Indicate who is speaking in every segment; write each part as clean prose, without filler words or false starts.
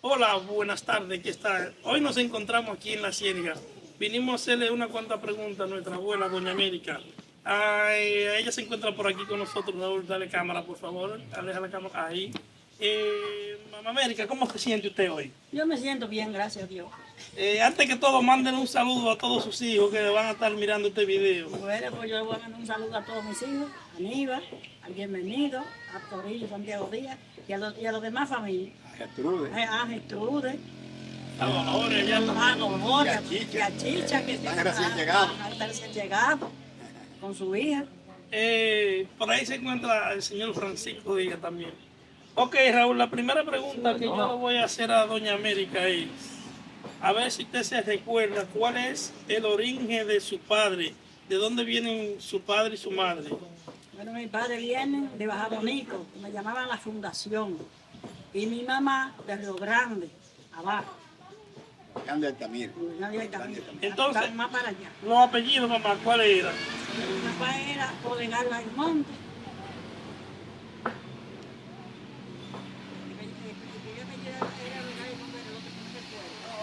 Speaker 1: Hola, buenas tardes, ¿qué tal? Hoy nos encontramos aquí en la Ciénaga. Vinimos a hacerle una cuanta pregunta a nuestra abuela, Doña América. Ay, ella se encuentra por aquí con nosotros. Raúl, dale cámara, por favor. Aleja la cámara. Ahí. Mamá América, ¿cómo se siente usted hoy?
Speaker 2: Yo me siento bien, gracias a Dios.
Speaker 1: Antes que todo, manden un saludo a todos sus hijos que van a estar mirando este video.
Speaker 2: Bueno, pues yo le voy a mandar un saludo a todos mis hijos, a Aníbal, al bienvenido, a Torillo, Santiago Díaz y a los demás familias.
Speaker 3: Gertrude.
Speaker 2: A Gertrude,
Speaker 1: A Dolores, ya está.
Speaker 2: a Dolores,
Speaker 3: Y a Chicha.
Speaker 2: y a Chicha, que
Speaker 3: Están recién llegados.
Speaker 2: Están recién llegados, con su hija.
Speaker 1: Por ahí se encuentra el señor Francisco Díaz también. Ok, Raúl, la primera pregunta que yo le voy a hacer a Doña América es, a ver si usted se recuerda cuál es el origen de su padre, de dónde vienen su padre y su madre.
Speaker 2: Bueno, mi padre viene de Baja Bonico, me llamaban la Fundación, y mi mamá de Río Grande, abajo.
Speaker 3: Grande Altamira.
Speaker 2: Nadie también.
Speaker 1: Entonces-
Speaker 2: Más para allá.
Speaker 1: Los apellidos, mamá, ¿cuáles eran?
Speaker 2: Mi papá era Olegario Almonte.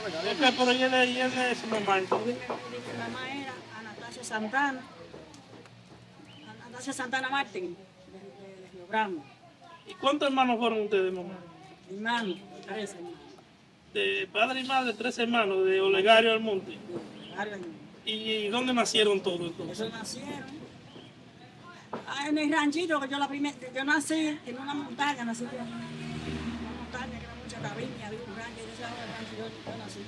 Speaker 1: Ok, pero ella es su mamá, entonces.
Speaker 2: Mi mamá era Anastasia Santana. Anastasia Santana Martín, de Río Grande.
Speaker 1: ¿Y cuántos hermanos fueron ustedes, mamá?
Speaker 2: Mi hermano, 13 hermanos.
Speaker 1: De padre y madre, 3 hermanos, de Olegario al Monte.
Speaker 2: Olegario Almonte.
Speaker 1: ¿Y dónde nacieron todos entonces?
Speaker 2: Esos nacieron. En el ranchito que yo nací en una montaña, nací en una montaña que era mucha caviña, había un rancho, y de ese rancho yo nací.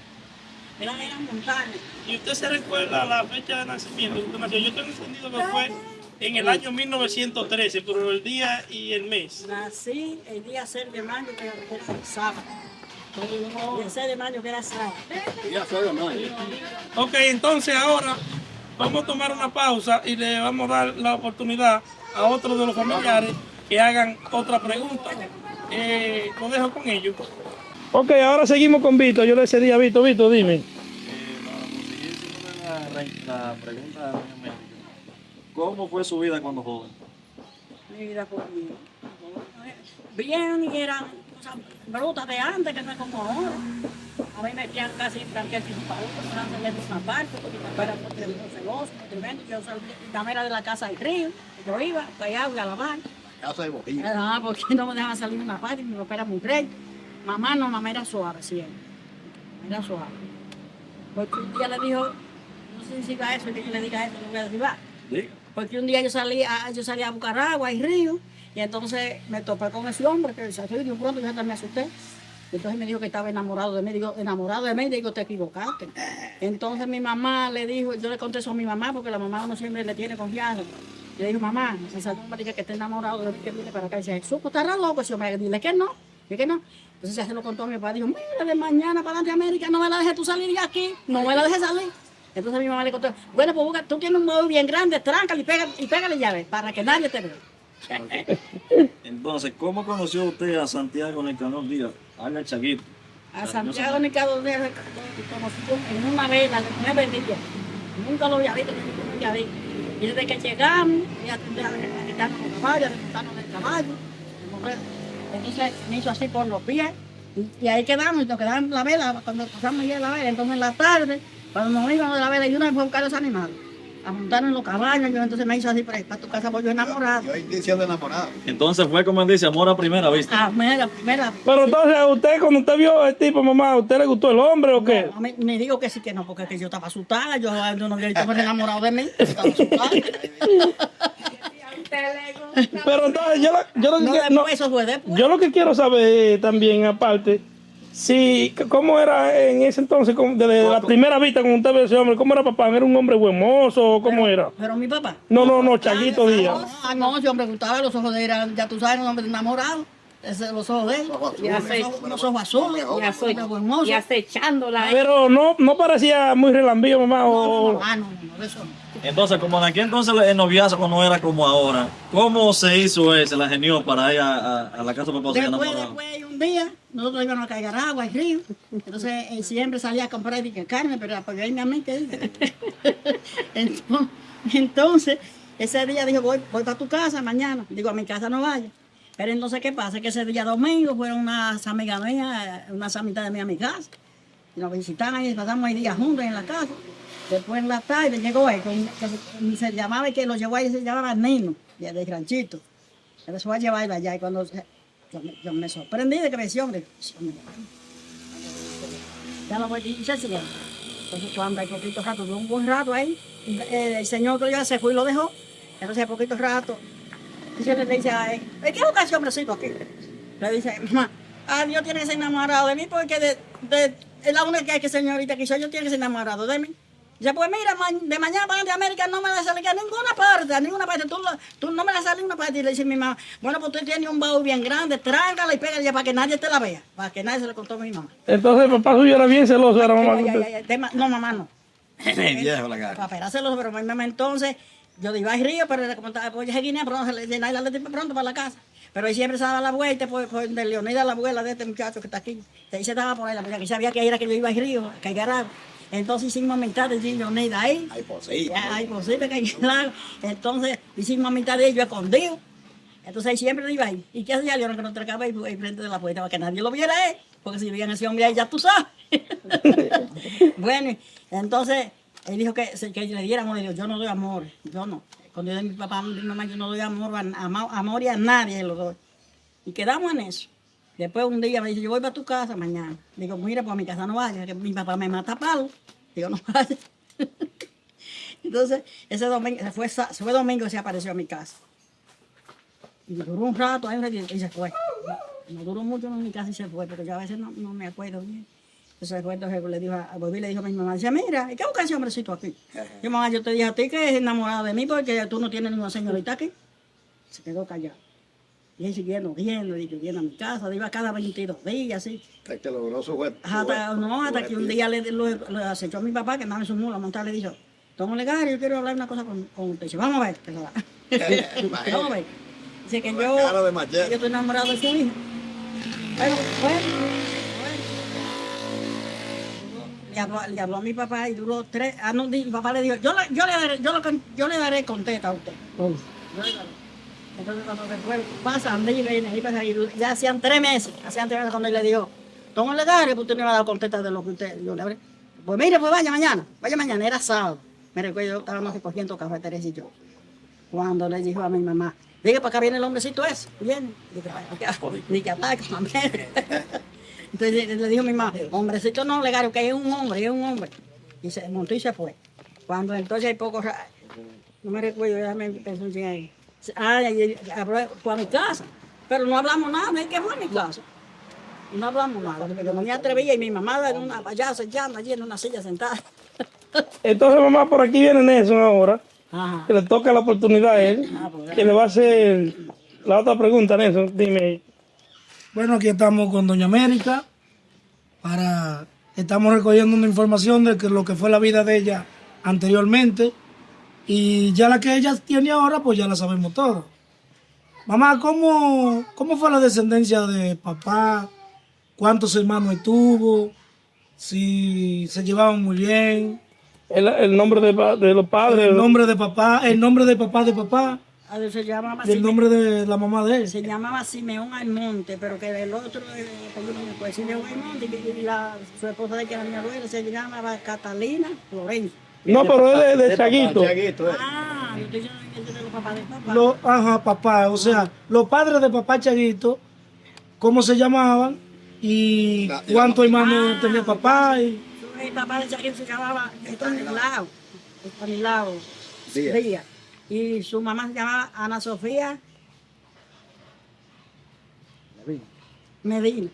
Speaker 2: Eran montañas.
Speaker 1: ¿Y usted se recuerda la fecha de nacimiento que usted nació? Yo tengo entendido que fue en el año 1913, pero el día y el mes.
Speaker 2: Nací el día 6 de mayo, que era sábado. El 6 de mayo, que era sábado.
Speaker 3: Ya soy no.
Speaker 1: Ok, entonces ahora vamos a tomar una pausa y le vamos a dar la oportunidad a otros de los familiares que hagan otra pregunta. Lo dejo con ellos. Ok, ahora seguimos con Vito. Yo le decía a Vito, dime.
Speaker 4: Para conseguir la pregunta de doña América, ¿cómo fue su vida cuando joven?
Speaker 2: Mi vida por mí. Bien, y eran cosas brutas de antes, que no es como ahora. A mí me metían casi tranquilo sin pago, no se una parte, porque mi papá era muy celoso, muy tremendo. Yo salía en la cámara de la casa del río, yo iba, para allá, a lavar.
Speaker 3: Casa de Bojillo.
Speaker 2: Ah, porque no me dejaban salir una parte, mi papá era muy recto. Mamá no, mamá era suave siempre. Era suave. Porque un día le dijo, no sé si iba a eso, que yo le diga eso, no voy a derribar.
Speaker 4: Diga.
Speaker 2: Porque un día yo salí a buscar agua y río, y entonces me topé con ese hombre que se fue y de un pronto yo hasta me asusté. Entonces me dijo que estaba enamorado de mí, digo, enamorado de mí, digo, te equivocaste. Entonces mi mamá le dijo, yo le conté eso a mi mamá, porque la mamá uno siempre le tiene confianza. Y le dijo, mamá, ese hombre dice que está enamorado de mí, que viene para acá. Y dice, Jesús, pues estará loco ese hombre, dile que no, dile que no. Entonces se lo contó a mi papá, dijo, mira, de mañana para adelante América, no me la dejes tú salir de aquí, no me la dejes salir. Entonces mi mamá le contó, bueno, pues busca, tú tienes un móvil bien grande, tráncale y pégale llave, para que nadie te vea.
Speaker 4: Entonces, ¿cómo conoció usted a Santiago Nicanor Díaz, alias Chaguito?
Speaker 2: A Santiago Nicanor Díaz conocí en una vela de 9 días. Nunca lo había visto, nunca lo había visto. Y desde que llegamos, ella tendría que quitarnos los caballos, de montarnos del caballo, de mover. Entonces me hizo así por los pies. Y ahí quedamos, y nos quedamos en la vela, cuando pasamos ahí en la vela. Entonces en la tarde, cuando nos íbamos de la vela, yo una vez fui a buscar a los animales, a montarnos en los caballos. Yo entonces me hizo así, para tu casa, voy yo enamorado.
Speaker 3: Yo diciendo enamorado.
Speaker 4: Entonces fue como él dice, amor a primera vista.
Speaker 2: Ah, primera.
Speaker 1: Pero entonces, usted, cuando usted vio el tipo, mamá, ¿a usted le gustó el hombre o qué?
Speaker 2: No, me digo que sí que no, porque es que yo estaba asustada, yo no había visto enamorado de mí, estaba asustada.
Speaker 1: Pero entonces,
Speaker 2: No, después, eso fue después.
Speaker 1: yo lo que quiero saber también, aparte, si, ¿cómo era en ese entonces, desde la primera vista, cuando usted ve a ese hombre, cómo era papá? ¿Era un hombre buen mozo o cómo era?
Speaker 2: Pero mi papá.
Speaker 1: No, Chaguito Díaz.
Speaker 2: No, yo me gustaba, los ojos de él eran, ya tú sabes, un hombre enamorado. Los ojos de él. Unos ojos azules,
Speaker 5: Y acechándola.
Speaker 1: Pero no parecía muy relambío, mamá. O...
Speaker 2: No, de eso no.
Speaker 4: Entonces, como en aquel entonces el noviazgo no era como ahora, ¿cómo se hizo él? ¿Se la genió para ir a la casa de papá?
Speaker 2: Después, un día, nosotros íbamos a cargar agua y río. Entonces, él siempre salía a comprar carne, pero para irme a mí, ¿qué dice? Entonces, ese día dijo, voy para tu casa mañana. Digo, a mi casa no vaya. Pero entonces, ¿qué pasa? Que ese día domingo fueron unas amigas mías, unas amistades mías a mi casa. Y nos visitaban y pasamos el día juntos en la casa. Después en la tarde llegó él, se llamaba, que lo llevó ahí, se llamaba Nino, de ranchito. Él se fue a llevarlo allá y cuando yo me sorprendí de que me decía, hombre, ya lo voy a decir, entonces cuando hay poquito rato, duró un buen rato ahí, el señor que ya se fue y lo dejó, entonces a poquito rato, y se le dice a él, ¿qué busca ese hombrecito aquí? Le dice, mamá, Dios tiene que ser enamorado de mí porque es la única que señorita que soy, yo tiene que ser enamorado de mí. Dice, pues mira, de mañana para de América no me la sale a ninguna parte, tú no me la sales a ninguna parte. Y le dice mi mamá, bueno, pues tú tienes un baúl bien grande, trángala y pégala ya para que nadie te la vea, para que nadie se lo contó a mi mamá.
Speaker 1: Entonces el papá suyo era bien celoso, era mamá.
Speaker 2: No, mamá no.
Speaker 3: Viejo la cara.
Speaker 2: Para esperárselo, pero mi mamá entonces, yo iba al río, pero como estaba, pues ya Guinea, pronto, pronto para la casa. Pero él siempre se daba la vuelta, pues de Leonida, la abuela de este muchacho que está aquí. Ahí se daba por ahí, la muchacha, que sabía que era que yo iba al río, que hay agua. Entonces hicimos mitad de Leonida ahí.
Speaker 3: Ay, posible.
Speaker 2: Ay, posible que hay agua. Entonces hicimos mitad de ellos escondidos. Entonces él siempre iba ahí. ¿Y qué hacía León? Que nos tracaba ahí frente de la puerta para que nadie lo viera él. Porque si veían ese hombre ahí, ya tú sabes. Bueno, entonces él dijo que le diéramos, le dijo, yo no doy amor, yo no. Cuando yo de mi papá, mi mamá, yo no doy amor y a nadie lo doy. Y quedamos en eso. Después un día me dice, yo voy para tu casa mañana. Digo, mira, pues a mi casa no vaya, que mi papá me mata a palo. Digo, no vaya. Entonces, ese domingo, fue domingo que se apareció a mi casa. Y duró un rato ahí y se fue. No duró mucho en mi casa y se fue, pero yo a veces no me acuerdo bien. Entonces le dijo a Bobby, le dijo a mi mamá, dice, mira, ¿y qué busca ese hombrecito aquí? Yo, mamá, yo te dije a ti que es enamorado de mí porque tú no tienes ninguna señorita aquí. Se quedó callado. Y él siguiendo viendo a mi casa, iba cada 22 días, así.
Speaker 3: Hasta que logró su huevo.
Speaker 2: Hasta que un día le acechó a mi papá, que andaba en su mula montada, le dijo, don Olegario, yo quiero hablar una cosa con usted. Dice, vamos a ver, que vamos a ver. Dice que yo estoy enamorado de su hija. Le habló a mi papá y duró 3. Mi papá le dijo, yo le daré contesta a usted. Yo le daré. Entonces cuando después pasan, y ya hacían 3 meses, cuando él le dijo, don Olegario, pues usted no iba a dar contesta de lo que usted, yo le hablé. Pues mire, pues vaya mañana, era sábado. Me recuerdo, yo estábamos recogiendo café, Teresa y yo. Cuando le dijo a mi mamá, diga, para acá viene el hombrecito ese, viene. Dije, que ataque, también. Entonces le dijo a mi mamá, hombrecito no, Olegario, que es un hombre. Y se montó y se fue. Cuando entonces hay poco, no me recuerdo, ya me pensó en ahí. Fue a mi casa, pero no hablamos nada, es que fue a mi casa. Y no hablamos nada, porque yo no me atrevía y mi mamá en una payasa echando allí en una silla sentada.
Speaker 1: Entonces, mamá, por aquí viene Nelson ahora,
Speaker 2: Ajá.
Speaker 1: que le toca la oportunidad a él, que le va a hacer la otra pregunta, Nelson, dime.
Speaker 6: Bueno, aquí estamos con Doña América, estamos recogiendo una información de lo que fue la vida de ella anteriormente. Y ya la que ella tiene ahora, pues ya la sabemos todo. Mamá, ¿cómo fue la descendencia de papá? ¿Cuántos hermanos tuvo? Si se llevaban muy bien.
Speaker 1: El nombre de los padres.
Speaker 6: El nombre de papá.
Speaker 2: Se llamaba
Speaker 6: El nombre de la mamá de él.
Speaker 2: Se llamaba Simeón Almonte, pero que el otro, pues Simeón Almonte, y su esposa de que era mi abuela, se llamaba Catalina Florencia.
Speaker 1: No, pero es de Chaguito.
Speaker 2: Yo estoy diciendo de los papás de papá.
Speaker 6: Papá. O sea, los padres de papá Chaguito, ¿cómo se llamaban? Y cuántos hermanos tenía papá.
Speaker 2: El papá de Chaguito se llamaba Estanislao Díaz. Y su mamá se llamaba Ana Sofía Medina.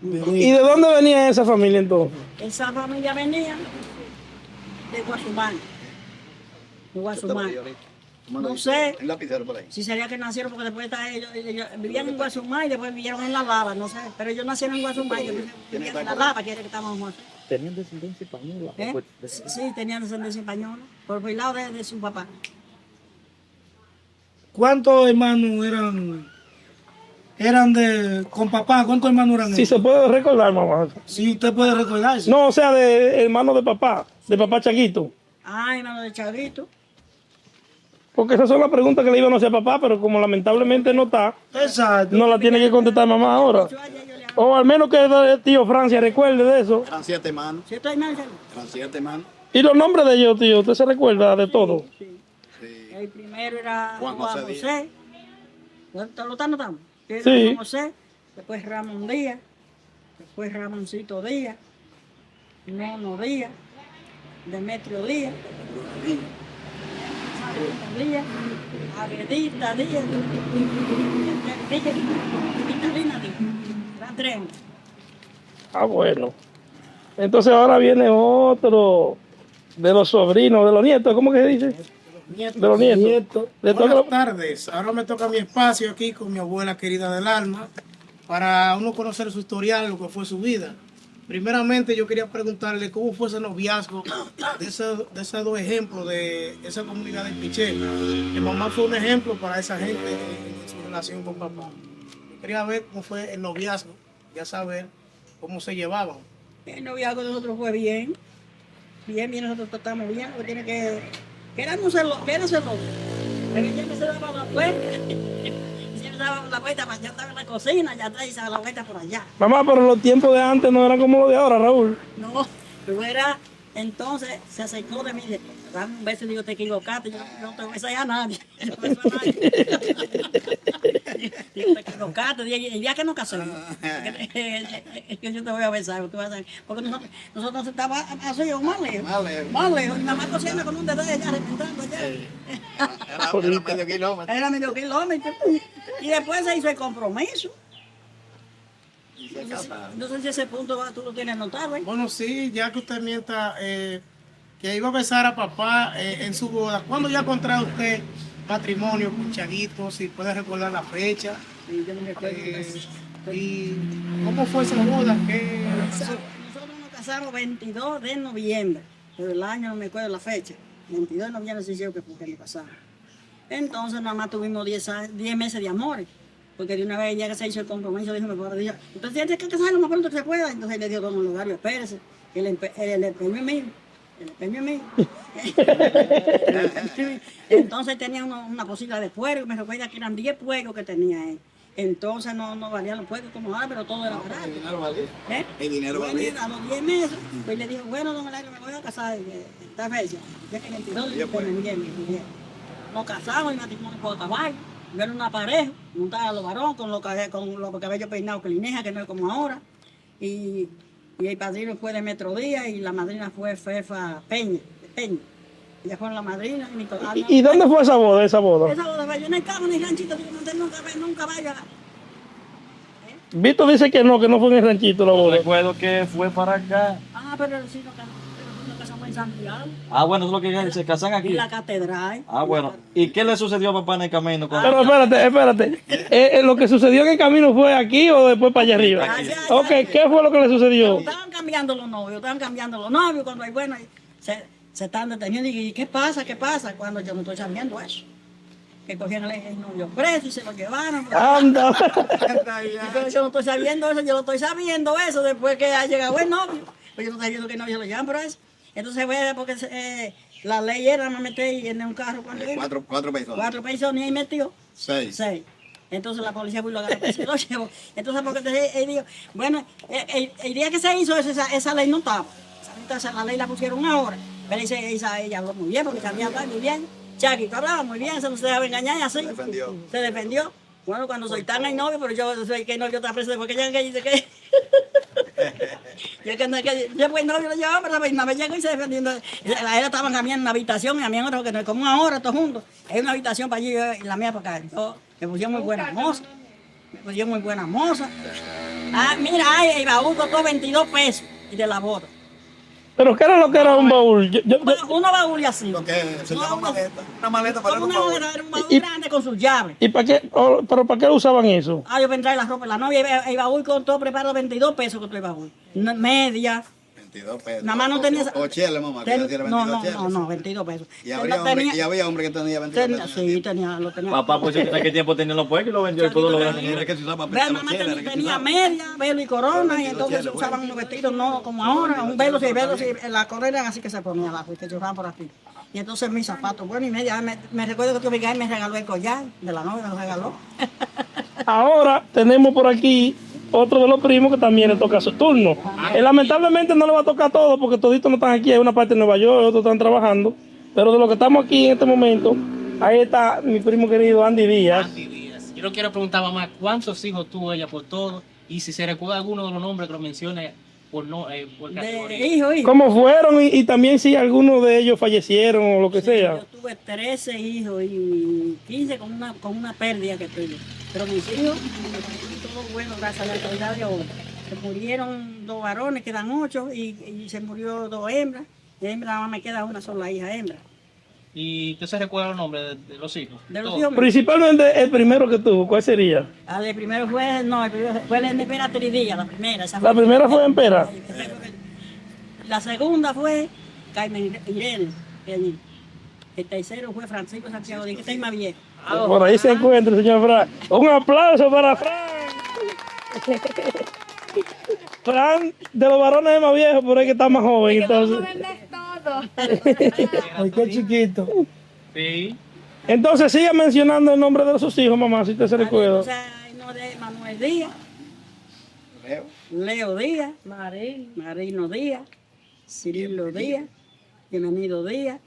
Speaker 1: ¿Y de dónde venía esa familia entonces?
Speaker 2: Esa familia venía de Guasumán. No sé
Speaker 3: Un lapicero por ahí.
Speaker 2: si sería que nacieron, porque después ellos vivían en Guasumán y después vivieron en La Lava, no sé. Pero ellos nacieron en Guasumán, ellos vivían en La Lava, que era que estábamos.
Speaker 4: ¿Tenían descendencia española?
Speaker 2: Sí, tenían descendencia española, por el lado de su papá.
Speaker 6: ¿Cuántos hermanos eran con papá? ¿Cuántos hermanos eran
Speaker 1: Si
Speaker 6: ellos?
Speaker 1: se puede recordar, mamá.
Speaker 6: Si usted puede recordarse.
Speaker 1: No, o sea, de hermano de papá Chaguito.
Speaker 2: Hermano de Chaguito.
Speaker 1: Porque esas son las preguntas que le iban a hacer a papá, pero como lamentablemente no está,
Speaker 6: Exacto.
Speaker 1: no la tiene que contestar mamá ahora. O al menos que el tío Francia recuerde de eso.
Speaker 3: Eran 7 manos.
Speaker 2: Si estoy mal,
Speaker 3: Eran 7 manos.
Speaker 1: ¿Y los nombres de ellos, tío? ¿Usted se recuerda de todo?
Speaker 2: sí.
Speaker 3: Sí.
Speaker 2: El primero era
Speaker 3: Juan
Speaker 2: Juan
Speaker 3: José
Speaker 2: José. ¿Lo están notando? Era
Speaker 1: Sí.
Speaker 2: Juan José, después Ramón Díaz, después Ramoncito Díaz, Nono Díaz, Demetrio Díaz, Santa Díaz, Avedita Díaz, Vitalina Díaz. Eran 3.
Speaker 1: Ah, bueno. Entonces ahora viene otro de los sobrinos, de los nietos, ¿cómo que se dice?
Speaker 6: Nieto,
Speaker 1: De los nietos.
Speaker 6: nieto.
Speaker 1: Le toca-
Speaker 6: Buenas tardes. Ahora me toca mi espacio aquí con mi abuela querida del alma para uno conocer su historial, lo que fue su vida. Primeramente yo quería preguntarle cómo fue ese noviazgo de esos 2 ejemplos de esa comunidad del Piché. Mi mamá fue un ejemplo para esa gente en su relación con papá. Yo quería ver cómo fue el noviazgo, ya saber cómo se llevaban.
Speaker 2: El noviazgo de nosotros fue bien. Bien, nosotros tratamos bien. Lo que tiene que éramos celosos. Pero ella me se daba la vuelta. Ella me daba la vuelta, yo estaba en la cocina, ya atrás y se daba la vuelta por allá.
Speaker 1: Mamá, pero los tiempos de antes no eran como los de ahora, Raúl.
Speaker 2: No, pero era, entonces se acercó de mí y dice, dame un beso y digo, te equivocaste, yo no te besé a nadie. Yo no beso a nadie. Digo, te equivocaste, el día que nos casamos, es que yo te voy a besar, tú vas a ver. Porque nosotros estábamos así o más lejos. Más lejos. Y mamá cocina con un dedo de allá, reventando allá.
Speaker 3: Era medio kilómetro.
Speaker 2: Era medio kilómetro. Y después se hizo el compromiso.
Speaker 3: Y se casaron.
Speaker 2: No sé si ese punto tú lo tienes notado, ¿eh?
Speaker 6: Bueno, sí, ya que usted mienta que iba a besar a papá en su boda, ¿cuándo ya contrae usted matrimonio con Chaguito? Si puede recordar la fecha.
Speaker 2: Sí, yo no me acuerdo de eso.
Speaker 6: ¿Y cómo fue esa boda? ¿Qué pasó?
Speaker 2: Nosotros nos casamos 22 de noviembre, pero el año no me acuerdo la fecha. 22 de noviembre sí sé que fue que nos casamos. Entonces nada más tuvimos 10 meses de amores, porque de una vez ya que se hizo el compromiso, dijo mi papá, dijo, entonces tienes que casar lo más pronto que se pueda. Entonces le dio don Olegario, espérese, el empeño es mío. El empeño es mío. Entonces tenía una posibilidad de fuego, me recuerda que eran 10 fuegos que tenía él. Entonces no valían los fuegos como ahora, pero todo era barato.
Speaker 3: El dinero valía.
Speaker 2: ¿Eh?
Speaker 3: El dinero
Speaker 2: Bueno,
Speaker 3: valía.
Speaker 2: a los 10 meses, pues le dijo, bueno, don Eladio, me voy a casar esta fecha. Ya que 22 de noviembre. Nos casamos y matrimonio por caballo. Yo era una pareja, montada a los varones con los cabellos peinados que lineja, que no es como ahora. Y el padrino fue de Metro Díaz y la madrina fue Fefa Peña. Ella fue la madrina y Nicolás.
Speaker 1: ¿Y dónde fue esa boda?
Speaker 2: Esa boda fue, yo no estaba en el ranchito, digo, no tengo un caballo.
Speaker 1: Víctor dice que no fue en el ranchito la boda.
Speaker 4: Recuerdo que fue para acá.
Speaker 2: Ah, pero sí, nos casamos en Santiago.
Speaker 4: Ah, bueno, eso es lo que se casan
Speaker 2: Y
Speaker 4: aquí.
Speaker 2: la catedral.
Speaker 4: Ah, bueno. ¿Y qué le sucedió a papá en el camino?
Speaker 1: Pero espérate. ¿Lo que sucedió en el camino fue aquí o después para allá arriba?
Speaker 2: Allá.
Speaker 1: Ok, ¿qué fue lo que le sucedió?
Speaker 2: Estaban cambiando los novios cuando hay bueno, se están deteniendo y ¿qué pasa? Cuando yo no estoy sabiendo eso. Que cogieron el novio preso y se lo llevaron.
Speaker 1: Anda.
Speaker 2: Pero yo no estoy sabiendo eso, yo lo estoy sabiendo eso después que ha llegado el novio. Pues yo no estoy viendo que el novio se lo llevan por eso. Entonces fue porque la ley era no meter en un carro cuando iba.
Speaker 3: 4 personas.
Speaker 2: 4 personas y ahí metió
Speaker 3: 6.
Speaker 2: 6. Entonces la policía fue y lo agarró y se lo llevó. Entonces porque él dijo, bueno, el día que se hizo eso, esa ley no estaba. Entonces la ley la pusieron ahora. Pero ella habló muy bien porque sabía hablar muy bien. Chaguito hablaba muy bien, se no se dejaba engañar y así. Se defendió. Bueno, cuando soltaron al novio, pero yo soy que el novio está preso después que llegan que dice que... Después el novio lo llevaba, pero la vez llegó y se defendió. Él estaban cambiando en una habitación y a mí en otra, porque no es como ahora, todos juntos. Hay una habitación para allí y la mía para acá. Yo, me pusieron muy buena moza. Ah, mira, el baúl costó 22 pesos y de la boda.
Speaker 1: ¿Pero qué era lo que era un baúl?
Speaker 2: Una baúl y así.
Speaker 3: Lo que se llama maleta. Una maleta para
Speaker 2: Como
Speaker 3: un
Speaker 2: una
Speaker 3: baúl.
Speaker 2: maleta, era un baúl grande con sus llaves.
Speaker 1: ¿Y para qué? ¿Pero para qué usaban eso?
Speaker 2: Ah, yo para entrar la ropa de la novia, el baúl con todo preparado, 22 pesos costó el baúl. Media.
Speaker 3: 22 pesos.
Speaker 2: Nada más no tenía...
Speaker 3: O cheles, mamá, que le diera 22 cheles.
Speaker 2: No, 22 pesos.
Speaker 3: Y había hombre que tenía 22 pesos.
Speaker 2: Sí, lo tenía.
Speaker 4: Papá, pues ¿en qué tiempo tenía los puercos y lo vendió y todo lo vendió?
Speaker 3: Era que se usaba
Speaker 2: Ve, mamá tenía media, velo y corona, y entonces se usaban unos vestidos no como ahora, un velo, sí, la corona era así que se ponía abajo y que se usaban por aquí. Y entonces mis zapatos, bueno, y me recuerdo que mi hija me regaló el collar de la novia, me lo regaló.
Speaker 1: Ahora tenemos por aquí otro de los primos que también le toca su turno. Lamentablemente no le va a tocar todo porque toditos no están aquí, hay una parte de Nueva York, otros están trabajando. Pero de los que estamos aquí en este momento, ahí está mi primo querido Andy Díaz.
Speaker 7: Andy Díaz. Yo le quiero preguntar, mamá, ¿cuántos hijos tuvo ella por todo? Y si se recuerda alguno de los nombres que lo mencione por, por categoría.
Speaker 2: Hijo.
Speaker 1: ¿Cómo fueron? Y también si algunos de ellos fallecieron o lo que sea.
Speaker 2: Yo tuve 13 hijos y 15 con una pérdida que tuve. Pero mis hijos, todos buenos, gracias a la autoridad de hoy. Se murieron 2 varones, quedan 8, y se murió 2 hembras. De hembra nada más me queda una sola hija hembra.
Speaker 7: ¿Y usted se recuerda los nombres de los hijos?
Speaker 2: De los
Speaker 7: Todos.
Speaker 2: hijos.
Speaker 1: Principalmente el primero que tuvo, ¿cuál sería?
Speaker 2: El primero fue, no, el primero fue la emperatriz Díaz, la primera. Esa
Speaker 1: La primera fue Empera.
Speaker 2: La segunda fue Carmen Irene. El tercero fue Francisco Santiago, que está más viejo.
Speaker 1: Por ahí se encuentra el señor Fran. Un aplauso para Fran. Fran, de los varones es más viejo, por ahí que está más joven, entonces.
Speaker 6: Ay, qué chiquito.
Speaker 7: Sí.
Speaker 1: Entonces siga mencionando el nombre de sus hijos, mamá, si usted se recuerda.
Speaker 2: O sea, no de Manuel Díaz, Leo Díaz, Marino Díaz, Cirilo Díaz, Bienvenido Díaz,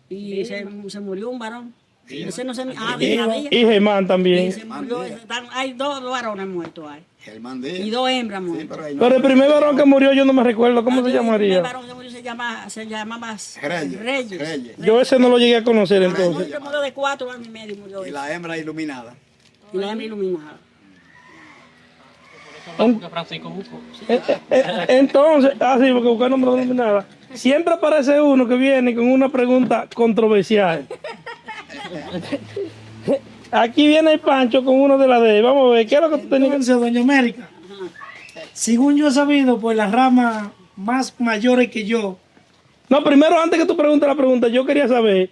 Speaker 2: y se murió un varón. Ese no se me... Díaz.
Speaker 1: Y Germán
Speaker 2: Y
Speaker 1: también.
Speaker 2: se murió, hay 2 varones muertos ahí.
Speaker 3: Germán Díaz.
Speaker 2: Y 2 hembras
Speaker 3: Sí,
Speaker 2: muertas.
Speaker 3: pero ahí no.
Speaker 1: Pero el primer varón que murió yo no me recuerdo, ¿cómo se
Speaker 2: El
Speaker 1: llamaría?
Speaker 2: varón que murió se llamaba
Speaker 3: Reyes.
Speaker 1: Yo ese no lo llegué a conocer entonces.
Speaker 2: Yo murió de 4 años y medio. Murió
Speaker 3: Y
Speaker 2: él.
Speaker 3: la hembra iluminada.
Speaker 2: Y la hembra iluminada.
Speaker 7: Porque Francisco buscó.
Speaker 1: Entonces, sí, porque buscar nombre no es nada. Siempre aparece uno que viene con una pregunta controversial. Aquí viene el Pancho con uno de la de. Vamos a ver, ¿qué es lo que tú tenías que decir?
Speaker 6: Entonces, doña América, según yo he sabido, pues las ramas más mayores que yo,
Speaker 1: No, primero, antes que tú preguntes la pregunta, yo quería saber,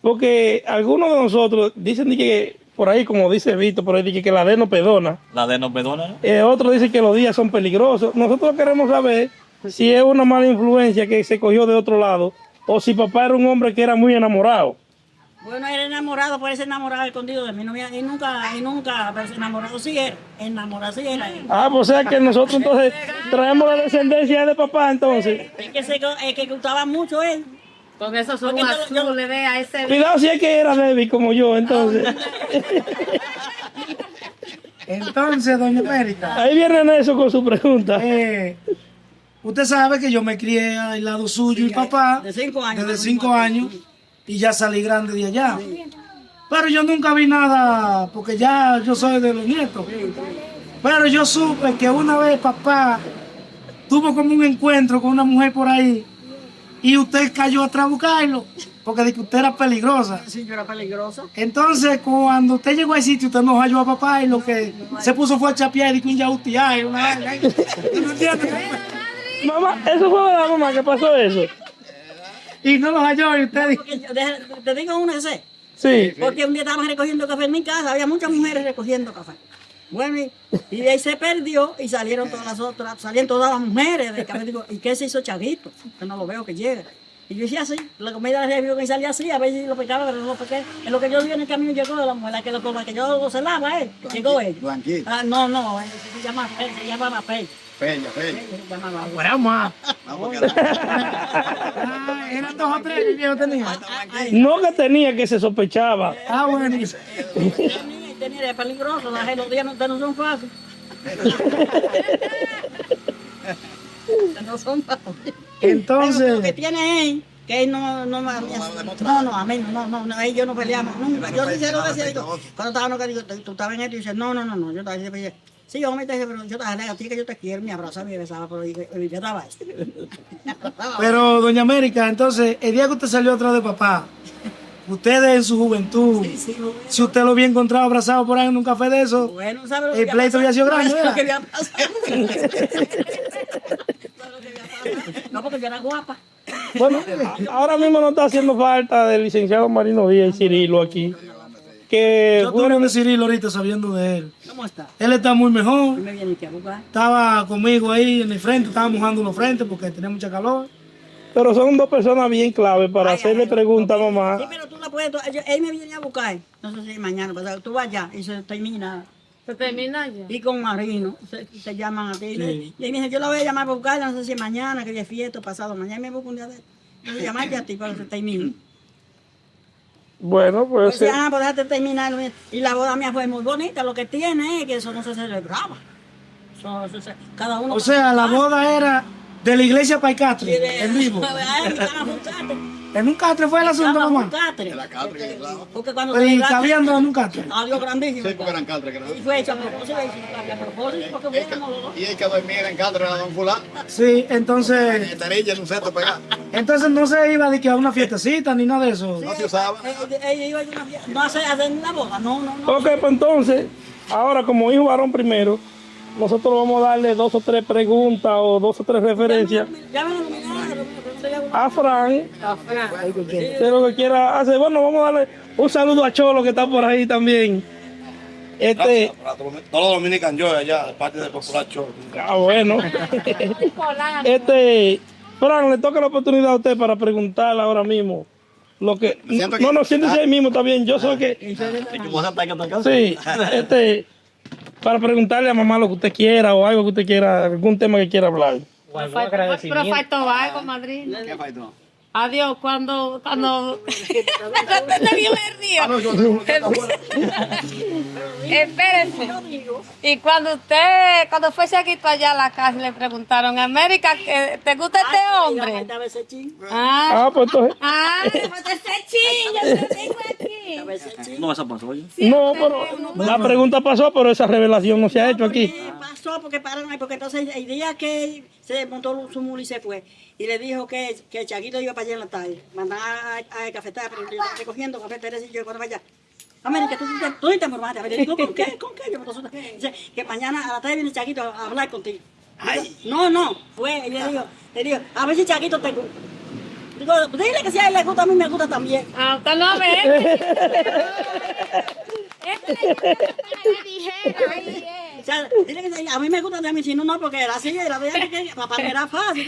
Speaker 1: porque algunos de nosotros dicen de que, por ahí, como dice Vito, por ahí, de que la D no perdona.
Speaker 4: La de no perdona.
Speaker 1: Otros dicen que los días son peligrosos. Nosotros queremos saber si es una mala influencia que se cogió de otro lado o si papá era un hombre que era muy enamorado.
Speaker 2: Bueno, era enamorado, por ese enamorado escondido de mí. No, y nunca, pero enamorado sí era. Enamorado sí era él.
Speaker 1: Ah, pues o sea que nosotros entonces traemos la descendencia de papá entonces.
Speaker 2: Es que gustaba mucho él.
Speaker 5: Con esos ojos
Speaker 2: Porque yo-
Speaker 5: azules, ve a ese.
Speaker 1: Cuidado si es que era débil como yo entonces.
Speaker 6: entonces, doña América,
Speaker 1: Ahí viene eso con su pregunta.
Speaker 6: usted sabe que yo me crié al lado suyo y papá
Speaker 2: de 5 años.
Speaker 6: desde 5 años y ya salí grande de allá. Pero yo nunca vi nada, porque ya yo soy de los nietos. Pero yo supe que una vez papá tuvo como un encuentro con una mujer por ahí y usted cayó atrás a buscarlo, porque de que usted era peligrosa.
Speaker 2: Sí, yo era peligrosa.
Speaker 6: Entonces, cuando usted llegó al sitio, usted no halló a papá y lo que se puso fue a chapear y que un yautiá y una vaina. ¿Tú no entiendes?
Speaker 1: Mamá, eso fue verdad, mamá, que pasó eso.
Speaker 6: Y no lo halló y usted dijo,
Speaker 2: Porque te digo una que sé.
Speaker 1: Sí.
Speaker 2: Porque un día estábamos recogiendo café en mi casa, había muchas mujeres recogiendo café. Bueno, y de ahí se perdió y salieron todas las otras, salieron todas las mujeres del café. Digo, ¿y qué se hizo Chavito? Que no lo veo que llega. Y yo decía así, la comida de vio que salía así, a ver si lo pecaba, pero no lo pequé. En lo que yo vi en el camino llegó la mujer, la que yo celaba, llegó él.
Speaker 3: Blanquita.
Speaker 2: No, se llamaba Peña.
Speaker 3: Peña.
Speaker 2: Se llamaba.
Speaker 3: No, porque era-
Speaker 6: eran 2 o 3 que el viejo tenía.
Speaker 1: No que tenía, que se sospechaba.
Speaker 6: Bueno.
Speaker 2: Tenía peligroso, los días no son fáciles. No son fáciles.
Speaker 6: Entonces,
Speaker 2: Lo que tiene él, que él no, a mí no, él y yo no peleamos nunca. Yo sí se lo decía, digo, cuando estaba no, que digo, tú estabas en esto y dice, no, yo estaba diciendo, sí, yo me dije, pero yo te a ti que yo te quiero, me abrazaba y me besaba, pero yo estaba
Speaker 6: pero doña América, entonces, el día que usted salió atrás de papá, ustedes en su juventud, si usted lo había encontrado abrazado por ahí en un café de eso,
Speaker 2: Bueno, ¿sabes
Speaker 6: el pleito había sido grande,
Speaker 2: lo que
Speaker 6: ¿verdad?
Speaker 2: había pasado. No, porque yo era guapa.
Speaker 1: Bueno, ahora mismo no está haciendo falta del licenciado Marino Díaz y Cirilo aquí. Que
Speaker 6: Yo estuve donde Cirilo ahorita sabiendo de él.
Speaker 2: ¿Cómo está?
Speaker 6: Él está muy mejor.
Speaker 2: Me viene aquí a buscar.
Speaker 6: Estaba conmigo ahí en el frente, estábamos mojando los frentes porque tenía mucha calor.
Speaker 1: Pero son dos personas bien clave para hacerle preguntas a
Speaker 2: Sí,
Speaker 1: mamá.
Speaker 2: pero tú la puedes, él me viene a buscar, no sé si mañana, pero tú vas allá y se termina.
Speaker 5: Se termina ya.
Speaker 2: Y con Marino, se llaman a ti. Y él me dice, yo la voy a llamar para buscarla, no sé si mañana, que es fiesta, pasado mañana me busco un día de... Yo voy a llamarte a ti para que se termine.
Speaker 1: Bueno, pues
Speaker 2: Pues pues déjate terminar. Y la boda mía fue muy bonita, lo que tiene es que eso no se celebraba. Cada uno...
Speaker 6: O sea, la boda era de la iglesia Paicatre, en vivo. En un catre fue el asunto, mamá.
Speaker 3: En la catre que estaba.
Speaker 2: Porque cuando
Speaker 6: Pero, ¿y
Speaker 2: celebraban-
Speaker 6: cabían dos en un catre?
Speaker 2: Adiós grandísimo.
Speaker 3: Sí, porque eran catre que
Speaker 2: Y fue hecho a propósito, a propósito, porque fuéramos los dos.
Speaker 3: Y el que dormía en catre era don fulano.
Speaker 6: Sí, entonces
Speaker 3: En un centro pegado.
Speaker 6: no se iba de que a una fiestecita ni nada de eso.
Speaker 3: No se usaba.
Speaker 2: Ella iba a una fiesta, no hacer una boda, no.
Speaker 1: Ok, pues entonces, ahora como hijo varón primero, nosotros vamos a darle 2 o 3 preguntas o 2 o 3 referencias
Speaker 2: Ya me nominaron,
Speaker 1: a Fran, de lo que quiera hacer. Bueno, vamos a darle un saludo a Cholo que está por ahí también.
Speaker 8: Gracias para todos los dominicanos yo allá, de parte del Popular Show.
Speaker 1: Bueno. Fran, le toca la oportunidad a usted para preguntarle ahora mismo. Lo que,
Speaker 3: siento que-
Speaker 1: no, siéntese ahí mismo, está bien. Yo sé que. Sí, para preguntarle a mamá lo que usted quiera o algo que usted quiera, algún tema que quiera hablar.
Speaker 7: O algún
Speaker 5: Pero
Speaker 7: agradecimiento.
Speaker 5: faltó algo, madrina.
Speaker 3: ¿Qué faltó?
Speaker 5: Adiós, cuando... Nadie me río. Espérense. Y cuando fue Chaguito allá a la casa, le preguntaron, América, ¿te gusta este hombre? Ah,
Speaker 1: Pues entonces.
Speaker 5: pues ese chingo, yo te digo aquí.
Speaker 4: No, esa pasó, oye.
Speaker 1: No, pero la pregunta pasó, pero esa revelación no se ha hecho aquí.
Speaker 2: Pasó porque pararon ahí, porque entonces el día que se montó su mula y se fue, y le dijo que el Chaguito iba para allá en la tarde, mandaban a cafetar, pero yo estaba recogiendo café, Teresa y yo cuando vaya. América, tú te mormaste. Le digo, ¿con qué? ¿Con qué? Yo me resulta. Dice, que mañana a la tarde viene Chaguito a hablar contigo. No, fue, y le digo, a ver si Chaguito te gusta. Digo, dile que si a él le gusta, a mí me gusta también.
Speaker 5: Ah, usted no ve.
Speaker 2: O sea, dile que si a mí me gusta también, si no, porque era así, la verdad que para mí era fácil.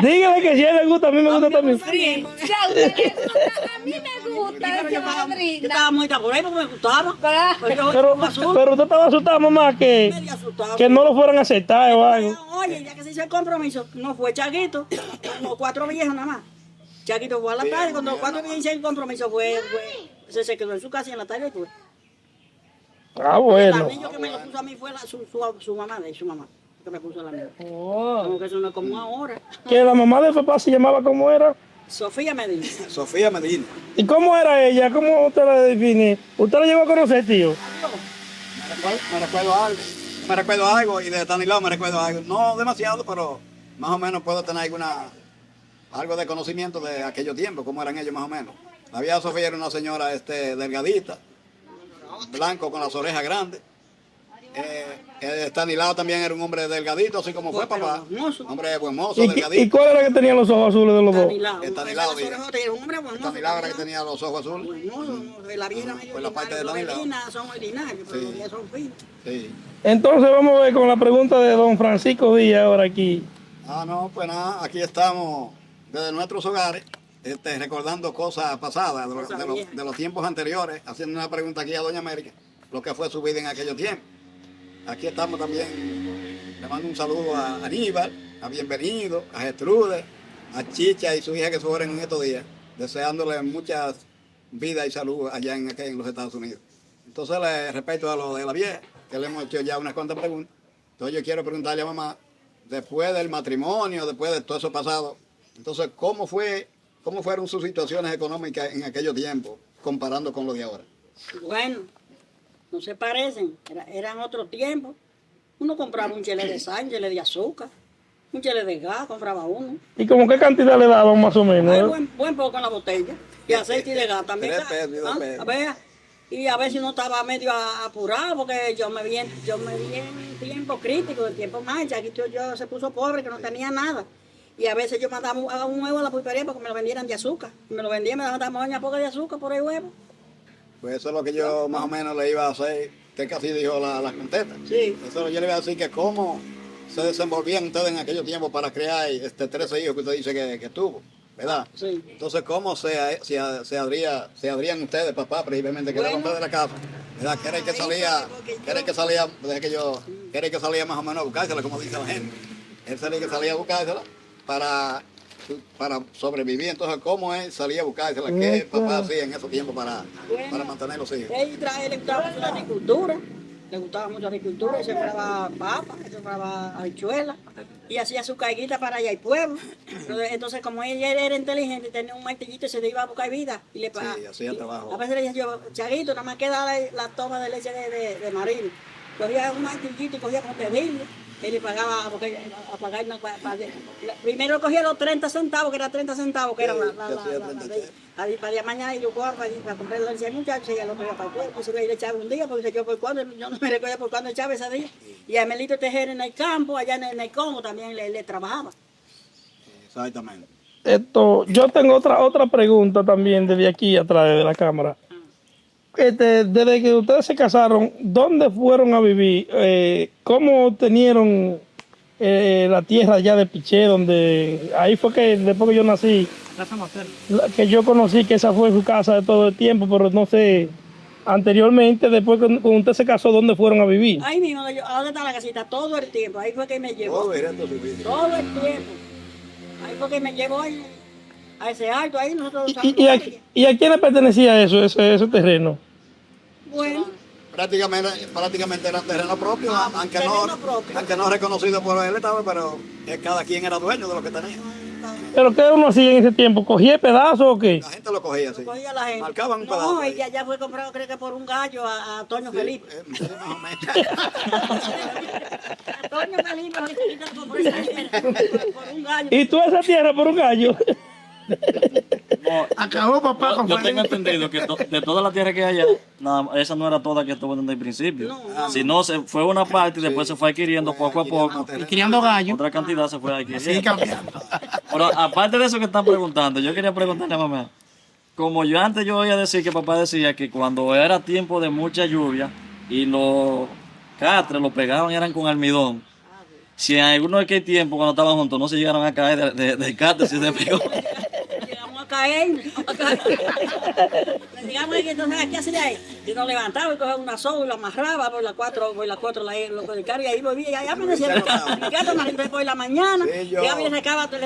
Speaker 1: Dígale que si a él le gusta, a mí me gusta también.
Speaker 5: Si a usted le gusta, a mí me gusta, decía la
Speaker 2: Yo
Speaker 5: madrina.
Speaker 2: estaba muy por ahí porque me gustaba.
Speaker 1: Pero usted estaba asustada, mamá, que no lo fueran a aceptar o algo.
Speaker 2: Oye, ya que se hizo el compromiso, no fue Chaguito, como 4 viejos nada más. Chaguito fue a la tarde, cuando los 4 viejos hicieron el compromiso, se quedó en su casa y en la tarde fue.
Speaker 1: Ah, bueno.
Speaker 2: El niño que me lo puso a mí fue su mamá, su mamá, que me puso la mía. Como que eso no es como ahora.
Speaker 1: Que la mamá de papá se llamaba como era.
Speaker 2: Sofía Medina.
Speaker 3: Sofía Medina.
Speaker 1: ¿Y cómo era ella? ¿Cómo usted la define? ¿Usted la llegó a conocer, tío?
Speaker 3: Me recuerdo algo y de Tanilao me recuerdo algo. No demasiado, pero más o menos puedo tener algo de conocimiento de aquellos tiempos, cómo eran ellos más o menos. La vieja Sofía era una señora delgadita, blanco con las orejas grandes. Tanilao también era un hombre delgadito, así como fue papá. Hombre buen mozo,
Speaker 1: ¿Y
Speaker 3: delgadito.
Speaker 1: cuál era que tenía los ojos azules de los dos?
Speaker 3: Tanilao,
Speaker 2: Un hombre bueno.
Speaker 3: Tanilao era que tenía los ojos azules.
Speaker 2: La vieja
Speaker 3: Pues la parte de Tanilao.
Speaker 2: son ordinarios, pero ya son finos.
Speaker 3: Sí.
Speaker 1: Entonces vamos a ver con la pregunta de don Francisco Díaz ahora aquí.
Speaker 3: No, pues nada, aquí estamos desde nuestros hogares, recordando cosas pasadas, de los tiempos anteriores, haciendo una pregunta aquí a Doña América, lo que fue su vida en aquellos tiempos. Aquí estamos también, le mando un saludo a Aníbal, a Bienvenido, a Gertrude, a Chicha y su hija que se fueron en estos días, deseándole muchas vidas y salud allá en los Estados Unidos. Entonces, respecto a lo de la vieja, que le hemos hecho ya unas cuantas preguntas, entonces yo quiero preguntarle a mamá, después del matrimonio, después de todo eso pasado, entonces, ¿cómo fueron sus situaciones económicas en aquellos tiempos, comparando con lo de ahora?
Speaker 2: Bueno, no se parecen, eran otros tiempos. Uno compraba un chele de sal, un chele de azúcar, un chele de gas, compraba uno.
Speaker 1: ¿Y como qué cantidad le daban más o menos?
Speaker 2: Hay buen poco en la botella. Y aceite y de gas también.
Speaker 3: 3 pesos y 2 pesos.
Speaker 2: A ver, y a ver si no estaba medio apurado, porque yo me vi en tiempo crítico, en tiempo más. Chaguito yo se puso pobre, que no tenía nada. Y a veces yo mandaba un huevo a la pulpería porque me lo vendieran de azúcar. Me lo vendían, me daban una poca de azúcar por el huevo.
Speaker 3: Pues eso es lo que yo más o menos le iba a hacer. Usted casi dijo las contestas.
Speaker 2: Sí.
Speaker 3: Eso yo le iba a decir que cómo se desenvolvían ustedes en aquellos tiempos para crear 13 hijos que usted dice que tuvo, ¿verdad?
Speaker 2: Sí.
Speaker 3: Entonces, ¿cómo se abrían ustedes, papá, precisamente, que era el hombre de la casa? ¿Verdad? Que era el que salía más o menos a buscársela, como dice la gente. Él era el que salía a buscársela para sobrevivir. Entonces, ¿cómo él salía a buscársela? ¿Qué el papá hacía en esos tiempos para mantener los hijos?
Speaker 2: Él le gustaba mucho la agricultura, y sembraba papas, sembraba habichuelas, y hacía su caiguita para allá al pueblo. Entonces, como él era inteligente, tenía un martillito y se le iba a buscar vida. Y le pagaba.
Speaker 3: Sí, hacía trabajo.
Speaker 2: A veces le decía yo, Chaguito, nada más queda la toma de leche de marino. Cogía un martillito y cogía con pedirle. Él le pagaba a pagar primero cogía los 30 centavos, que era 30 centavos, que era para día mañana y yo cojo para comprar la leche al muchacho, y el otro día para el cuerpo, se le echaba un día, porque yo por cuando, yo no me recuerdo por cuándo echaba ese día. Y a Melito Tejera en el campo, allá en el Congo también le trabajaba.
Speaker 3: Exactamente.
Speaker 6: Yo tengo otra pregunta también desde aquí atrás de la cámara. Desde que ustedes se casaron, ¿dónde fueron a vivir? ¿Cómo tenieron la tierra ya de Piché? Donde ahí fue que después que yo nací, que yo conocí que esa fue su casa de todo el tiempo, pero no sé, anteriormente, después cuando usted se casó, ¿dónde fueron a vivir?
Speaker 2: Ahí mismo, ¿dónde está la casita? Todo el tiempo, ahí fue que me llevó. Todo el tiempo. Ahí fue que me llevó a ese alto, ahí nosotros...
Speaker 6: ¿Y a quién le pertenecía ese terreno?
Speaker 2: Bueno,
Speaker 3: prácticamente era terreno propio, aunque no reconocido por el Estado, pero cada quien era dueño de lo que tenía.
Speaker 6: ¿Pero qué uno hacía en ese tiempo? ¿Cogía el pedazo o qué?
Speaker 3: La gente lo cogía así.
Speaker 2: Cogía la gente.
Speaker 3: Marcaban un pedazo.
Speaker 2: No, ella ya fue comprado, creo que por un gallo a Toño Felipe.
Speaker 3: Sí, más o menos.
Speaker 2: Toño Felipe lo compró por un gallo.
Speaker 6: ¿Y tú esa tierra por un gallo?
Speaker 4: No,
Speaker 6: Acabó papá con
Speaker 4: yo tengo entendido que de toda la tierra que hay allá, esa no era toda que estuvo desde el principio. Sino se fue una parte y después se fue adquiriendo poco a poco.
Speaker 7: Y criando gallos.
Speaker 4: Otra cantidad se fue adquiriendo. Pero aparte de eso que están preguntando, yo quería preguntarle a mamá. Como yo antes oía decir que papá decía que cuando era tiempo de mucha lluvia y los catres los pegaban eran con almidón. Si en alguno de aquel tiempo cuando estaban juntos no se llegaron a caer de catre, si se pegó.
Speaker 2: Llegamos a caer. Digamos que entonces aquí hacía ahí. Y nos levantaba y cogía una soga y la amarraba por las 4 del carro y ahí volvía. Ya amanecía. Mi gato me arregló por la mañana.
Speaker 3: Sí,
Speaker 2: ya le